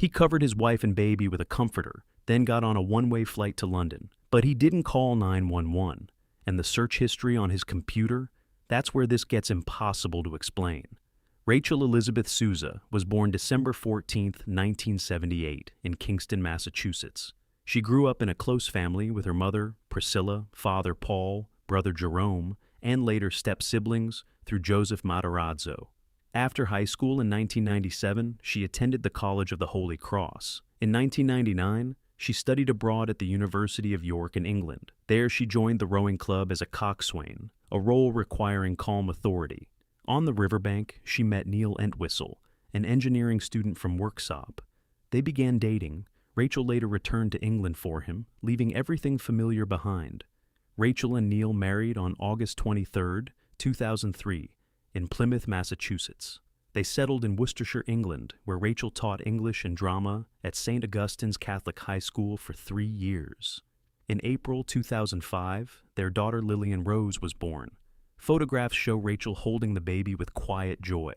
He covered his wife and baby with a comforter, then got on a one-way flight to London. But he didn't call 911, and the search history on his computer, that's where this gets impossible to explain. Rachel Elizabeth Souza was born December 14, 1978, in Kingston, Massachusetts. She grew up in a close family with her mother, Priscilla, father Paul, brother Jerome, and later step-siblings through Joseph Matarazzo. After high school in 1997, she attended the College of the Holy Cross. In 1999, she studied abroad at the University of York in England. There she joined the rowing club as a coxswain, a role requiring calm authority. On the riverbank, she met Niel Entwistle, an engineering student from Worksop. They began dating. Rachel later returned to England for him, leaving everything familiar behind. Rachel and Niel married on August 23, 2003, in Plymouth, Massachusetts. They settled in Worcestershire, England, where Rachel taught English and drama at St. Augustine's Catholic High School for 3 years. In April 2005, their daughter Lillian Rose was born. Photographs show Rachel holding the baby with quiet joy.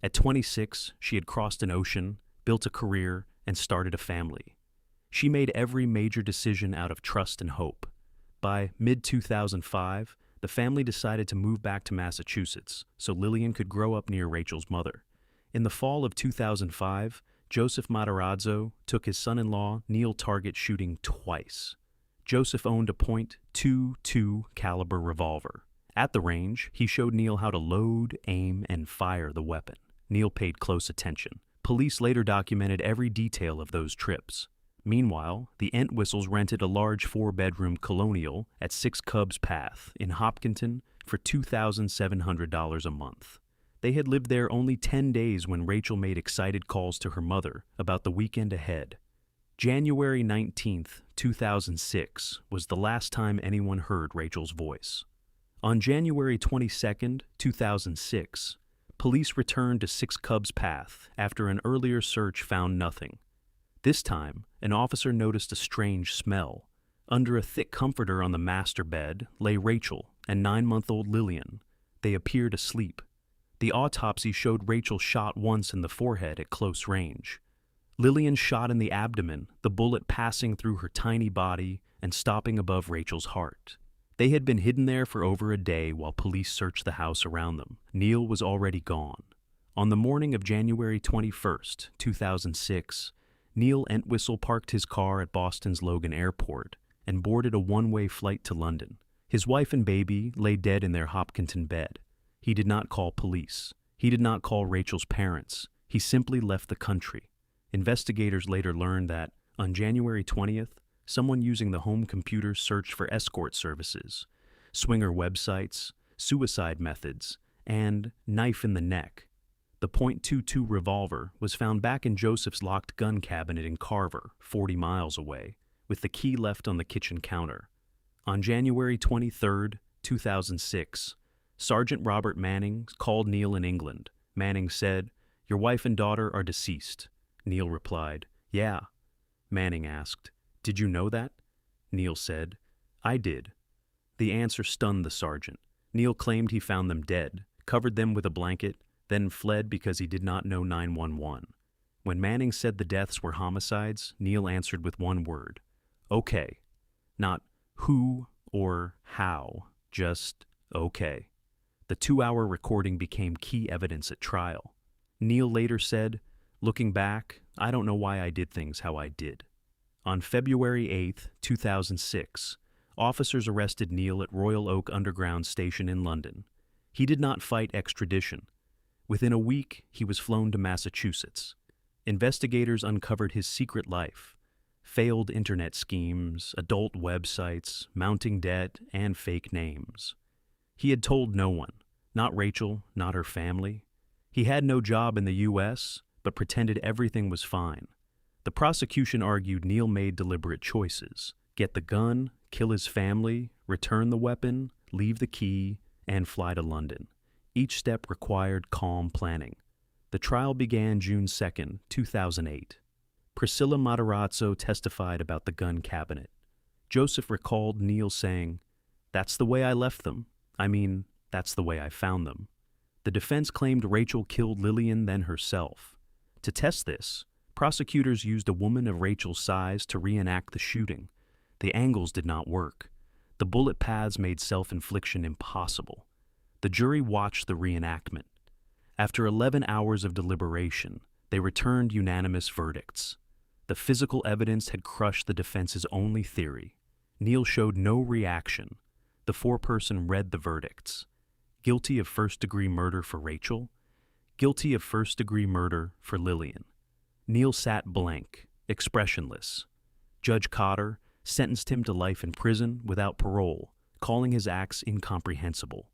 At 26, she had crossed an ocean, built a career, and started a family. She made every major decision out of trust and hope. By mid-2005, the family decided to move back to Massachusetts so Lillian could grow up near Rachel's mother. In the fall of 2005, Joseph Matarazzo took his son-in-law Niel target shooting twice. Joseph owned a .22 caliber revolver. At the range, he showed Niel how to load, aim, and fire the weapon. Niel paid close attention. Police later documented every detail of those trips. Meanwhile, the Entwistles rented a large 4-bedroom colonial at 6 Cubs Path in Hopkinton for $2,700 a month. They had lived there only 10 days when Rachel made excited calls to her mother about the weekend ahead. January 19, 2006 was the last time anyone heard Rachel's voice. On January 22, 2006, police returned to 6 Cubs Path after an earlier search found nothing. This time, an officer noticed a strange smell. Under a thick comforter on the master bed lay Rachel and 9-month-old Lillian. They appeared asleep. The autopsy showed Rachel shot once in the forehead at close range. Lillian shot in the abdomen, the bullet passing through her tiny body and stopping above Rachel's heart. They had been hidden there for over a day while police searched the house around them. Niel was already gone. On the morning of January 21, 2006, Niel Entwistle parked his car at Boston's Logan Airport and boarded a one-way flight to London. His wife and baby lay dead in their Hopkinton bed. He did not call police. He did not call Rachel's parents. He simply left the country. Investigators later learned that, on January 20th, someone using the home computer searched for escort services, swinger websites, suicide methods, and knife in the neck. The .22 revolver was found back in Joseph's locked gun cabinet in Carver, 40 miles away, with the key left on the kitchen counter. On January 23, 2006, Sergeant Robert Manning called Niel in England. Manning said, "Your wife and daughter are deceased." Niel replied, "Yeah." Manning asked, "Did you know that?" Niel said, "I did." The answer stunned the sergeant. Niel claimed he found them dead, covered them with a blanket, then fled because he did not know 911. When Manning said the deaths were homicides, Niel answered with one word, "Okay." Not who or how, just okay. The 2-hour recording became key evidence at trial. Niel later said, "Looking back, I don't know why I did things how I did." On February 8, 2006, officers arrested Niel at Royal Oak Underground Station in London. He did not fight extradition. Within a week, he was flown to Massachusetts. Investigators uncovered his secret life: failed internet schemes, adult websites, mounting debt, and fake names. He had told no one, not Rachel, not her family. He had no job in the U.S., but pretended everything was fine. The prosecution argued Niel made deliberate choices: get the gun, kill his family, return the weapon, leave the key, and fly to London. Each step required calm planning. The trial began June 2, 2008. Priscilla Matarazzo testified about the gun cabinet. Joseph recalled Niel saying, "That's the way I left them. That's the way I found them." The defense claimed Rachel killed Lillian then herself. To test this, Prosecutors used a woman of Rachel's size to reenact the shooting. The angles did not work. The bullet paths made self-infliction impossible. The jury watched the reenactment. After 11 hours of deliberation, they returned unanimous verdicts. The physical evidence had crushed the defense's only theory. Niel showed no reaction. The foreperson read the verdicts. Guilty of first-degree murder for Rachel. Guilty of first-degree murder for Lillian. Niel sat blank, expressionless. Judge Cotter sentenced him to life in prison without parole, calling his acts incomprehensible.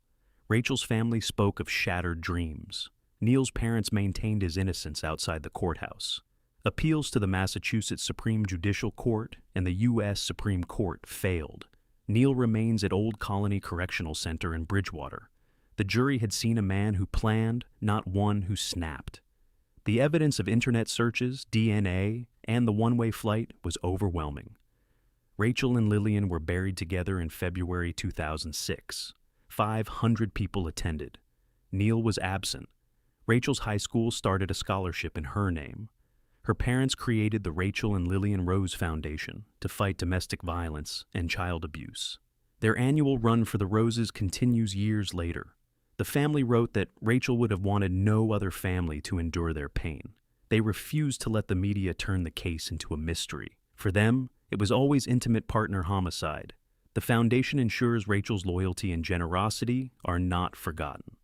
Rachel's family spoke of shattered dreams. Niel's parents maintained his innocence outside the courthouse. Appeals to the Massachusetts Supreme Judicial Court and the U.S. Supreme Court failed. Niel remains at Old Colony Correctional Center in Bridgewater. The jury had seen a man who planned, not one who snapped. The evidence of internet searches, DNA, and the one-way flight was overwhelming. Rachel and Lillian were buried together in February 2006. 500 people attended. Niel was absent. Rachel's high school started a scholarship in her name. Her parents created the Rachel and Lillian Rose Foundation to fight domestic violence and child abuse. Their annual run for the Roses continues years later. The family wrote that Rachel would have wanted no other family to endure their pain. They refused to let the media turn the case into a mystery. For them, it was always intimate partner homicide. The foundation ensures Rachel's loyalty and generosity are not forgotten.